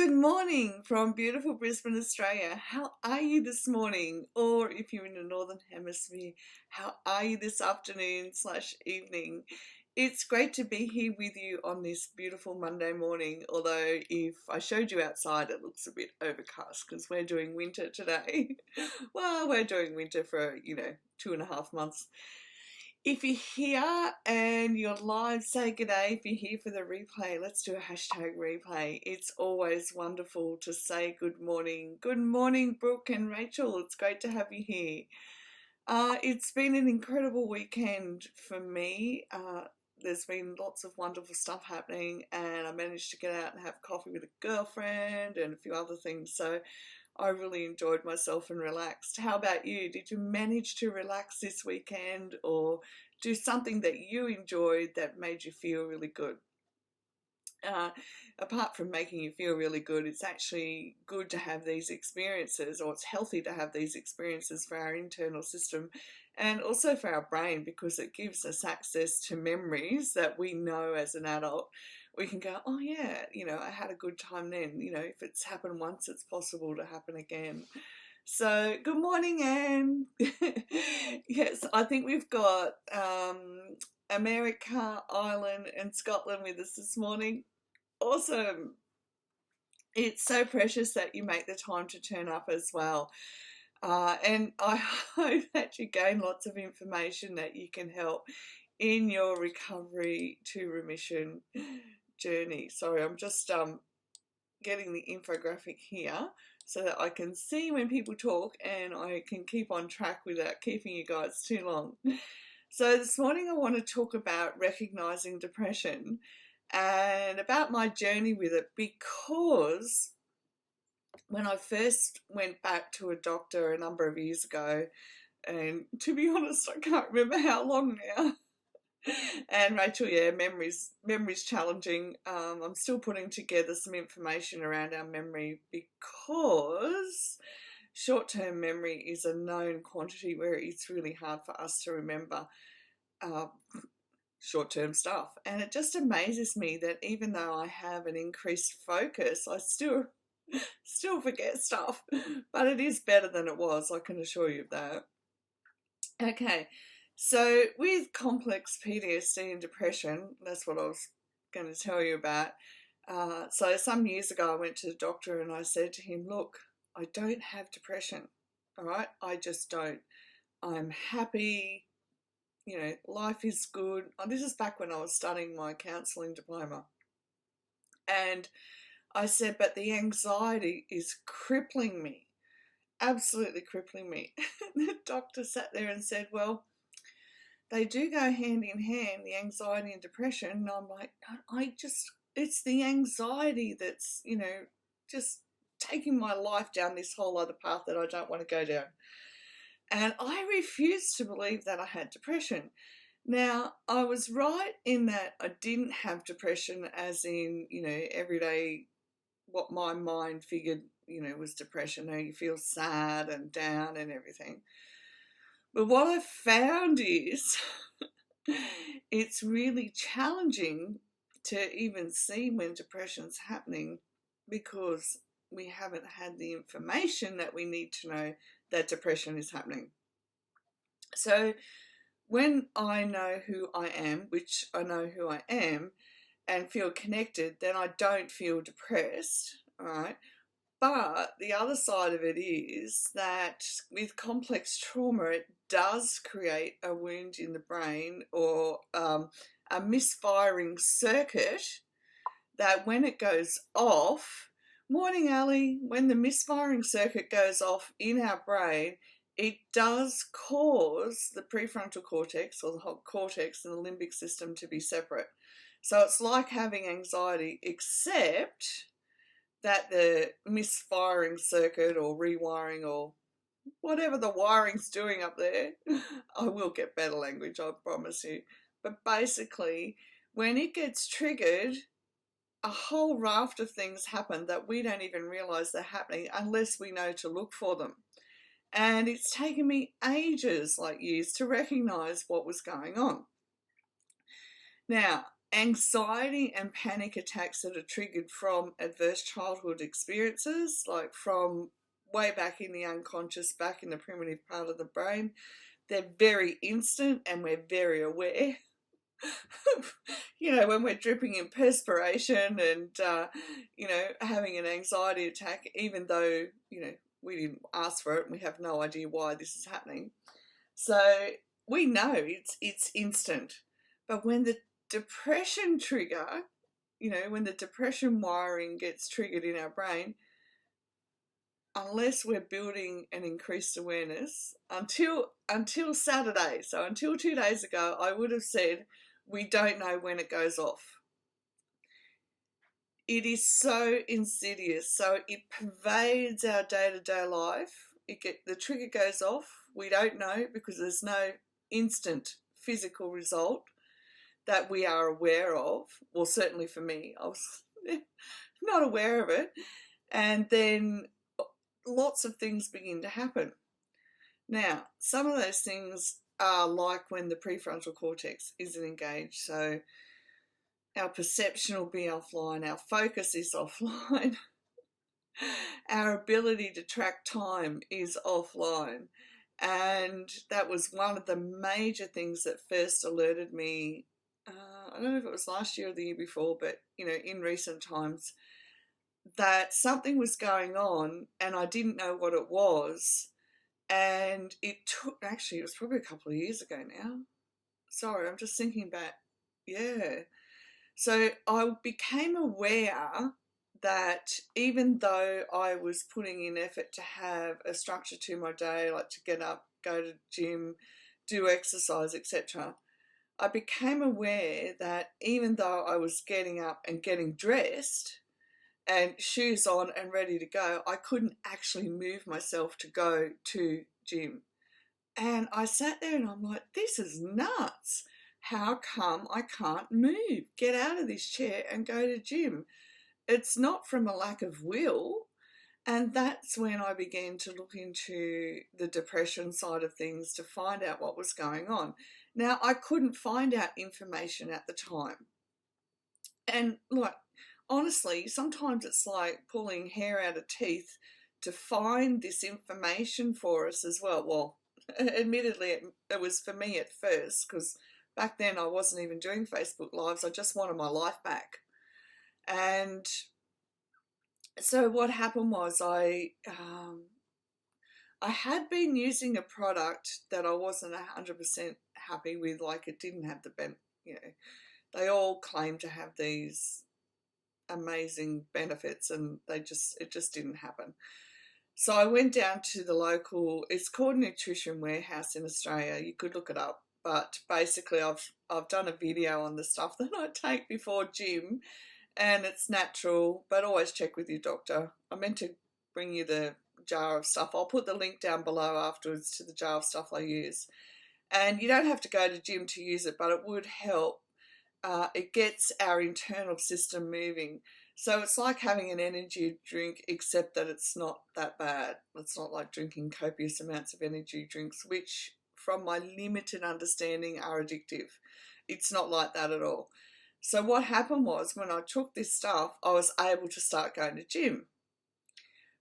Good morning from beautiful Brisbane, Australia. How are you this morning? Or if you're in the Northern Hemisphere, how are you this afternoon slash evening? It's great to be here with you on this beautiful Monday morning, although if I showed you outside it looks a bit overcast because we're doing winter today. Well, we're doing winter for, 2.5 months. If you're here and you're live, say g'day. If you're here for the replay, let's do a hashtag replay. It's always wonderful to say good morning. Good morning, Brooke and Rachel. It's great to have you here. It's been an incredible weekend for me. There's been lots of wonderful stuff happening, and I managed to get out and have coffee with a girlfriend and a few other things. So I really enjoyed myself and relaxed. How about you? Did you manage to relax this weekend or do something that you enjoyed that made you feel really good? Apart from making you feel really good, it's actually good to have these experiences, or it's healthy to have these experiences for our internal system and also for our brain, because it gives us access to memories that we know as an adult. We can go, oh yeah, I had a good time then. If it's happened once, it's possible to happen again. So good morning, Anne. Yes, I think we've got America, Ireland and Scotland with us this morning. Awesome. It's so precious that you make the time to turn up as well. And I hope that you gain lots of information that you can help in your recovery to remission journey. Sorry, I'm just getting the infographic here so that I can see when people talk and I can keep on track without keeping you guys too long. So this morning I want to talk about recognizing depression and about my journey with it, because when I first went back to a doctor a number of years ago, and to be honest, I can't remember how long now. And Rachel, yeah, memory's challenging. I'm still putting together some information around our memory, because short-term memory is a known quantity where it's really hard for us to remember short-term stuff. And it just amazes me that even though I have an increased focus, I still forget stuff, but it is better than it was, I can assure you of that. Okay, so with complex PTSD and depression, that's what I was going to tell you about. So some years ago I went to the doctor and I said to him, look, I don't have depression, all right? I just don't. I'm happy, life is good. This is back when I was studying my counselling diploma. And I said, but the anxiety is crippling me, absolutely crippling me. The doctor sat there and said, well, they do go hand in hand, the anxiety and depression. And I'm like, it's the anxiety that's, just taking my life down this whole other path that I don't want to go down. And I refused to believe that I had depression. Now, I was right in that I didn't have depression as in, everyday, what my mind figured, was depression. You feel sad and down and everything. But what I found is it's really challenging to even see when depression's happening, because we haven't had the information that we need to know that depression is happening. So when I know who I am, which I know who I am, and feel connected, then I don't feel depressed, all right? But the other side of it is that with complex trauma, it does create a wound in the brain, or a misfiring circuit that when it goes off, morning Ali, when the misfiring circuit goes off in our brain, it does cause the prefrontal cortex, or the whole cortex, and the limbic system to be separate. So it's like having anxiety, except that the misfiring circuit or rewiring or whatever the wiring's doing up there, I will get better language, I promise you. But basically, when it gets triggered, a whole raft of things happen that we don't even realize they're happening unless we know to look for them. And it's taken me ages, like years, to recognize what was going on. Now, anxiety and panic attacks that are triggered from adverse childhood experiences, like from way back in the unconscious, back in the primitive part of the brain, they're very instant and we're very aware. When we're dripping in perspiration and, having an anxiety attack, even though, we didn't ask for it and we have no idea why this is happening. So we know it's instant. But when the depression trigger, when the depression wiring gets triggered in our brain, unless we're building an increased awareness, until Saturday, so until 2 days ago, I would have said we don't know when it goes off. It is so insidious, so it pervades our day-to-day life. The trigger goes off, we don't know, because there's no instant physical result that we are aware of. Well, certainly for me, I was not aware of it. And then lots of things begin to happen. Now, some of those things are like when the prefrontal cortex isn't engaged. So our perception will be offline, our focus is offline, our ability to track time is offline. And that was one of the major things that first alerted me. I don't know if it was last year or the year before, but in recent times, that something was going on and I didn't know what it was. And it was probably a couple of years ago now. Sorry, I'm just thinking back. Yeah. So I became aware that even though I was putting in effort to have a structure to my day, like to get up, go to gym, do exercise, etc., I became aware that even though I was getting up and getting dressed and shoes on and ready to go, I couldn't actually move myself to go to gym. And I sat there and I'm like, this is nuts. How come I can't move? Get out of this chair and go to gym. It's not from a lack of will. And that's when I began to look into the depression side of things to find out what was going on. Now, I couldn't find out information at the time. And honestly, sometimes it's like pulling hair out of teeth to find this information for us as well. Well, admittedly, it was for me at first, because back then I wasn't even doing Facebook Lives. I just wanted my life back. And so what happened was I had been using a product that I wasn't 100% happy with. Like, it didn't have they all claim to have these amazing benefits and it just didn't happen. So I went down to the local, it's called Nutrition Warehouse in Australia. You could look it up, but basically I've done a video on the stuff that I take before gym, and it's natural, but always check with your doctor. I meant to bring you the jar of stuff. I'll put the link down below afterwards to the jar of stuff I use. And you don't have to go to gym to use it, but it would help. It gets our internal system moving. So it's like having an energy drink, except that it's not that bad. It's not like drinking copious amounts of energy drinks, which from my limited understanding are addictive. It's not like that at all. So what happened was, when I took this stuff, I was able to start going to gym.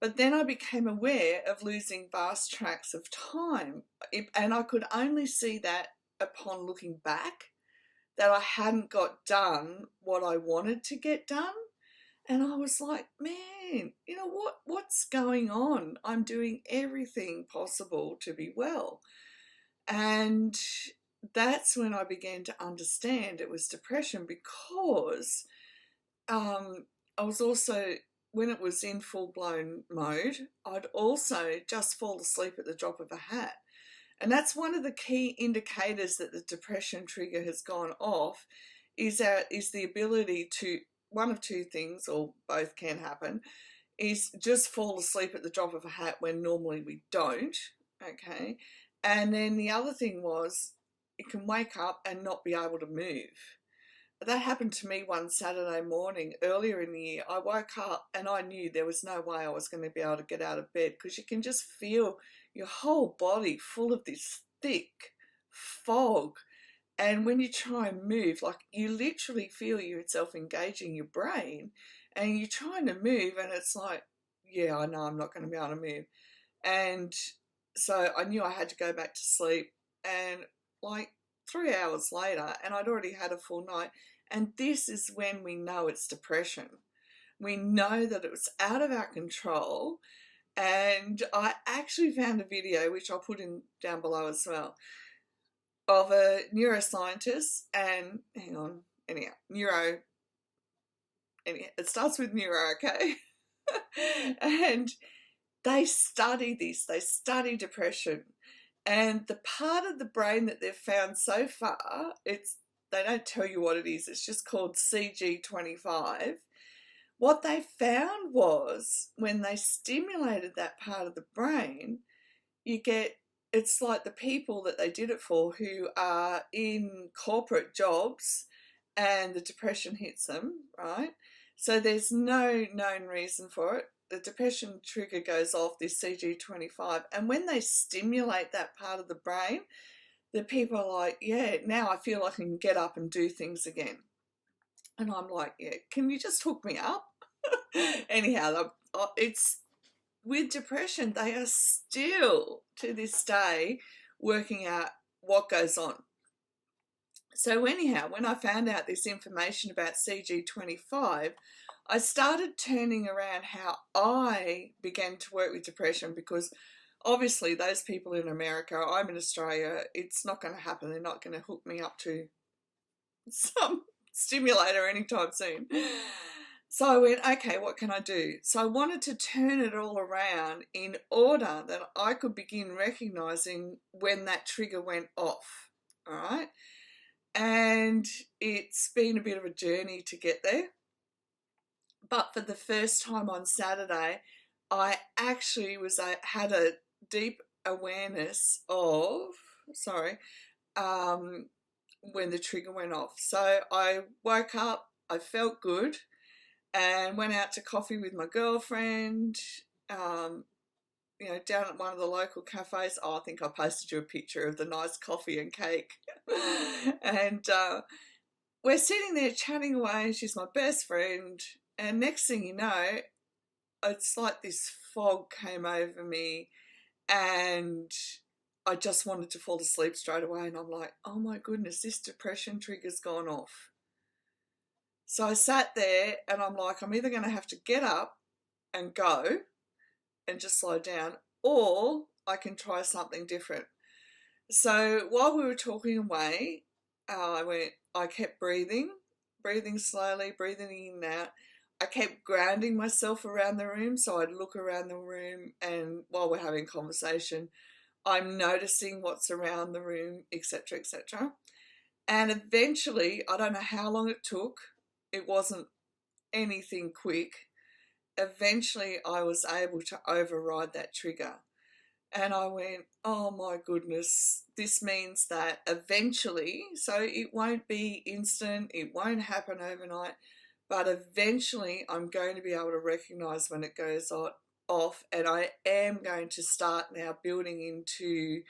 But then I became aware of losing vast tracts of time. And I could only see that upon looking back, that I hadn't got done what I wanted to get done. And I was like, man, what's going on? I'm doing everything possible to be well. And that's when I began to understand it was depression, because I was also, when it was in full-blown mode, I'd also just fall asleep at the drop of a hat. And that's one of the key indicators that the depression trigger has gone off, is the ability to, one of two things, or both can happen, is just fall asleep at the drop of a hat when normally we don't, okay? And then the other thing was, it can wake up and not be able to move. That happened to me one Saturday morning earlier in the year. I woke up and I knew there was no way I was going to be able to get out of bed, because you can just feel your whole body full of this thick fog, And when you try and move, like you literally feel yourself engaging your brain and you're trying to move and it's like, yeah, I know I'm not going to be able to move. And so I knew I had to go back to sleep. And like 3 hours later, and I'd already had a full night. And this is when we know it's depression. We know that it was out of our control. And I actually found a video, which I'll put in down below as well, of a neuroscientist and anyhow, it starts with neuro, okay? And they study this, they study depression. And the part of the brain that they've found so far, they don't tell you what it is, it's just called CG25. What they found was when they stimulated that part of the brain, it's like the people that they did it for who are in corporate jobs and the depression hits them, right? So there's no known reason for it. The depression trigger goes off, this CG25, and when they stimulate that part of the brain, the people are like, yeah, now I feel like I can get up and do things again. And I'm like, yeah, can you just hook me up? Anyhow, it's with depression, they are still to this day working out what goes on. So anyhow, when I found out this information about CG25, I started turning around how I began to work with depression, because obviously those people in America, I'm in Australia, it's not going to happen. They're not going to hook me up to some stimulator anytime soon. So I went, okay, what can I do? So I wanted to turn it all around in order that I could begin recognizing when that trigger went off, all right? And it's been a bit of a journey to get there. But for the first time on Saturday, I actually had a deep awareness of, when the trigger went off. So I woke up, I felt good, and went out to coffee with my girlfriend, down at one of the local cafes. Oh, I think I posted you a picture of the nice coffee and cake. And we're sitting there chatting away. She's my best friend. And next thing you know, it's like this fog came over me and I just wanted to fall asleep straight away. And I'm like, oh my goodness, this depression trigger's gone off. So I sat there and I'm like, I'm either going to have to get up and go and just slow down, or I can try something different. So while we were talking away, I kept breathing slowly, breathing in and out. I kept grounding myself around the room. So I'd look around the room, and while we're having conversation, I'm noticing what's around the room, etc., etc. And eventually, I don't know how long it took. It wasn't anything quick. Eventually, I was able to override that trigger. And I went, oh my goodness, this means that eventually, so it won't be instant, it won't happen overnight, but eventually I'm going to be able to recognize when it goes off, and I am going to start now building into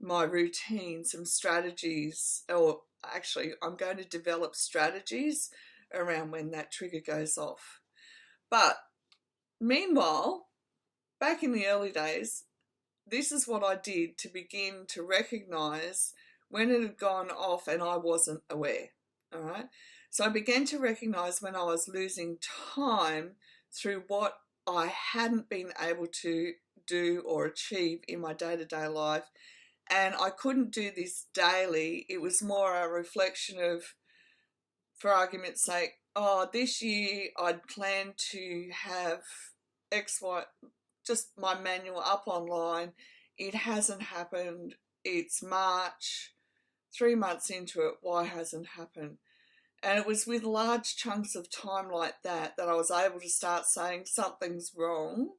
my routine some strategies, or actually I'm going to develop strategies around when that trigger goes off. But meanwhile, back in the early days, this is what I did to begin to recognize when it had gone off and I wasn't aware. All right. So I began to recognize when I was losing time through what I hadn't been able to do or achieve in my day-to-day life. And I couldn't do this daily. It was more a reflection of, for argument's sake, this year I'd planned to have X, Y, just my manual up online. It hasn't happened. It's March, 3 months into it. Why hasn't happened? And it was with large chunks of time like that I was able to start saying something's wrong,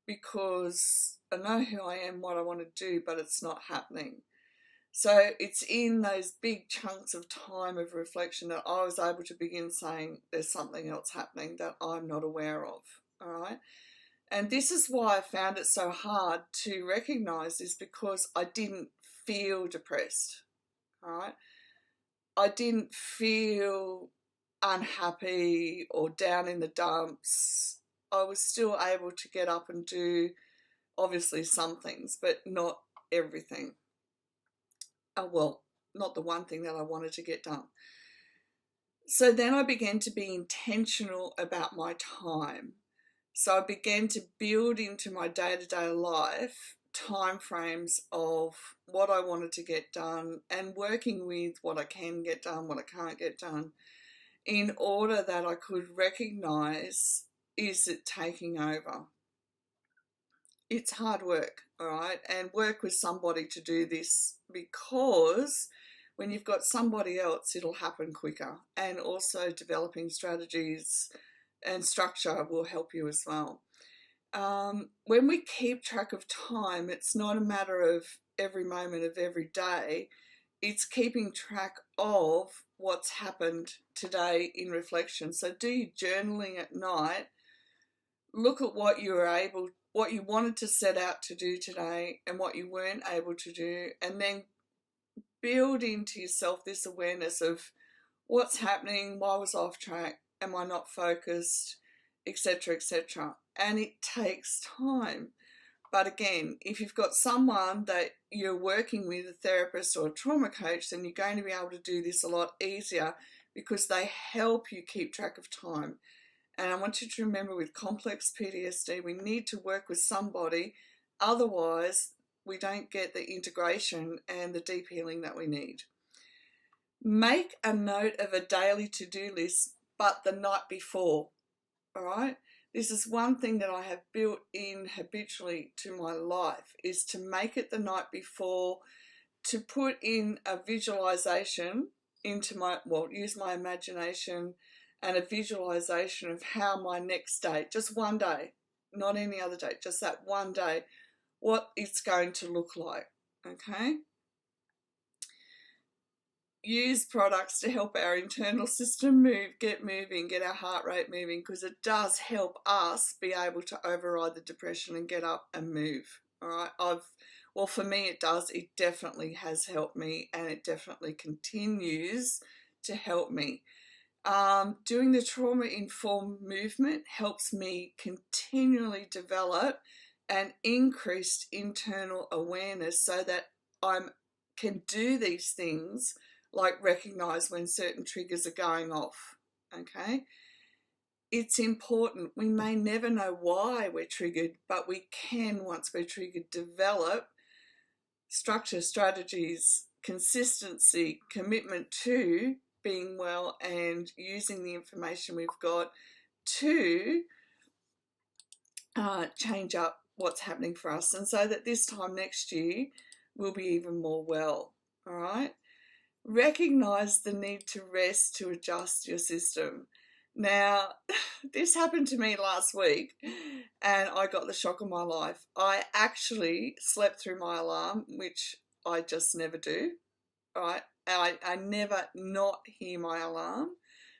because I know who I am, what I want to do, but it's not happening. So it's in those big chunks of time of reflection that I was able to begin saying there's something else happening that I'm not aware of. All right. And this is why I found it so hard to recognize this, because I didn't feel depressed. All right. I didn't feel unhappy or down in the dumps. I was still able to get up and do obviously some things, but not everything. Well, not the one thing that I wanted to get done. So then I began to be intentional about my time. So I began to build into my day-to-day life time frames of what I wanted to get done and working with what I can get done, what I can't get done, in order that I could recognize, is it taking over? It's hard work, all right? And work with somebody to do this, because when you've got somebody else, it'll happen quicker. And also developing strategies and structure will help you as well. When we keep track of time, it's not a matter of every moment of every day. It's keeping track of what's happened today in reflection. So do your journaling at night. Look at what you wanted to set out to do today and what you weren't able to do, and then build into yourself this awareness of what's happening, why was I off track, am I not focused, etc., etc. And it takes time. But again, if you've got someone that you're working with, a therapist or a trauma coach, then you're going to be able to do this a lot easier, because they help you keep track of time. And I want you to remember, with complex PTSD, we need to work with somebody, otherwise we don't get the integration and the deep healing that we need. Make a note of a daily to-do list, but the night before, all right? This is one thing that I have built in habitually to my life, is to make it the night before, to put in a visualization into use my imagination and a visualization of how my next day, just one day, not any other day, just that one day, what it's going to look like, okay? Use products to help our internal system get moving, get our heart rate moving, because it does help us be able to override the depression and get up and move, all right? Well, for me it does. It definitely has helped me, and it definitely continues to help me. Doing the trauma-informed movement helps me continually develop an increased internal awareness, so that I can do these things, like recognize when certain triggers are going off, okay? It's important. We may never know why we're triggered, but we can, once we're triggered, develop structure, strategies, consistency, commitment to being well, and using the information we've got to change up what's happening for us, and so that this time next year we'll be even more well, all right? Recognize the need to rest to adjust your system. Now, this happened to me last week, and I got the shock of my life. I actually slept through my alarm, which I just never do, right? I never not hear my alarm.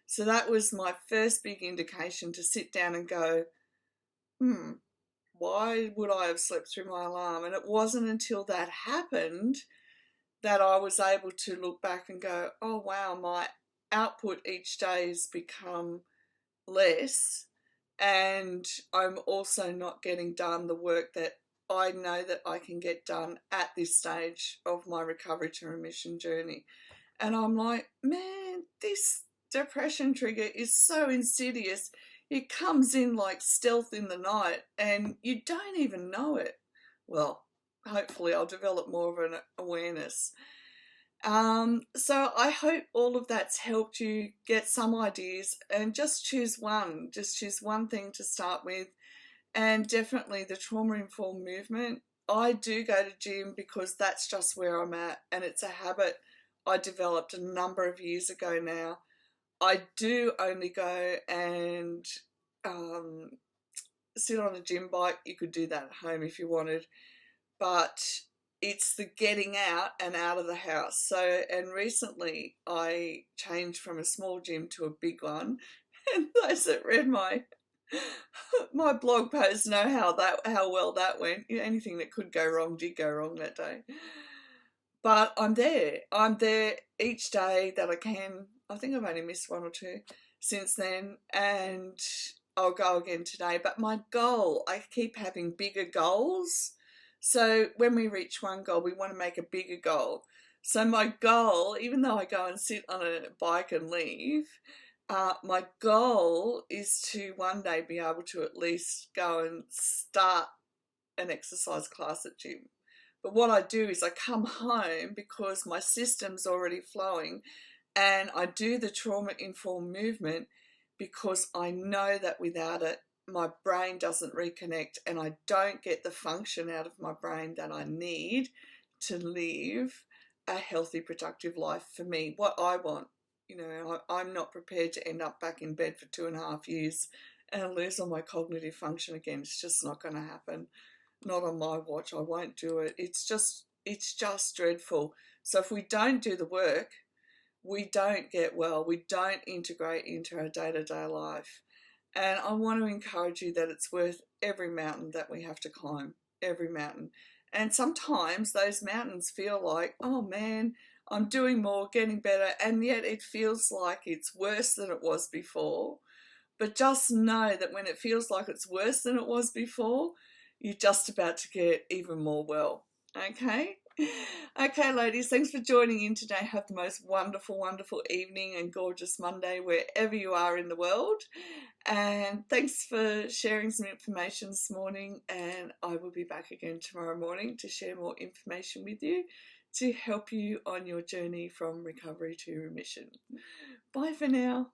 So that was my first big indication to sit down and go, why would I have slept through my alarm? And it wasn't until that happened that I was able to look back and go, oh wow, my output each day has become less, and I'm also not getting done the work that I know that I can get done at this stage of my recovery to remission journey. And I'm like, man, this depression trigger is so insidious. It comes in like stealth in the night and you don't even know it. Well, hopefully I'll develop more of an awareness. So I hope all of that's helped you get some ideas, and just choose one thing to start with. And definitely the trauma-informed movement. I do go to gym because that's just where I'm at, and it's a habit I developed a number of years ago now. I do only go and sit on a gym bike. You could do that at home if you wanted, but it's the getting out and out of the house. So, and recently I changed from a small gym to a big one, and those that read my blog post know how well that went. Anything that could go wrong did go wrong that day. But I'm there. I'm there each day that I can. I think I've only missed one or two since then, and I'll go again today. But my goal, I keep having bigger goals. So when we reach one goal, we want to make a bigger goal. So my goal, even though I go and sit on a bike and leave, my goal is to one day be able to at least go and start an exercise class at gym. But what I do is I come home because my system's already flowing, and I do the trauma informed movement because I know that without it, my brain doesn't reconnect and I don't get the function out of my brain that I need to live a healthy, productive life for me, what I want. You know, I'm not prepared to end up back in bed for 2.5 years and lose all my cognitive function again. It's just not going to happen. Not on my watch. I won't do it. It's just dreadful. So if we don't do the work, we don't get well. We don't integrate into our day-to-day life. And I want to encourage you that it's worth every mountain that we have to climb, every mountain. And sometimes those mountains feel like, oh man, I'm doing more, getting better, and yet it feels like it's worse than it was before. But just know that when it feels like it's worse than it was before, you're just about to get even more well. Okay? Okay, ladies, thanks for joining in today. Have the most wonderful, wonderful evening and gorgeous Monday wherever you are in the world. And thanks for sharing some information this morning. And I will be back again tomorrow morning to share more information with you to help you on your journey from recovery to remission. Bye for now.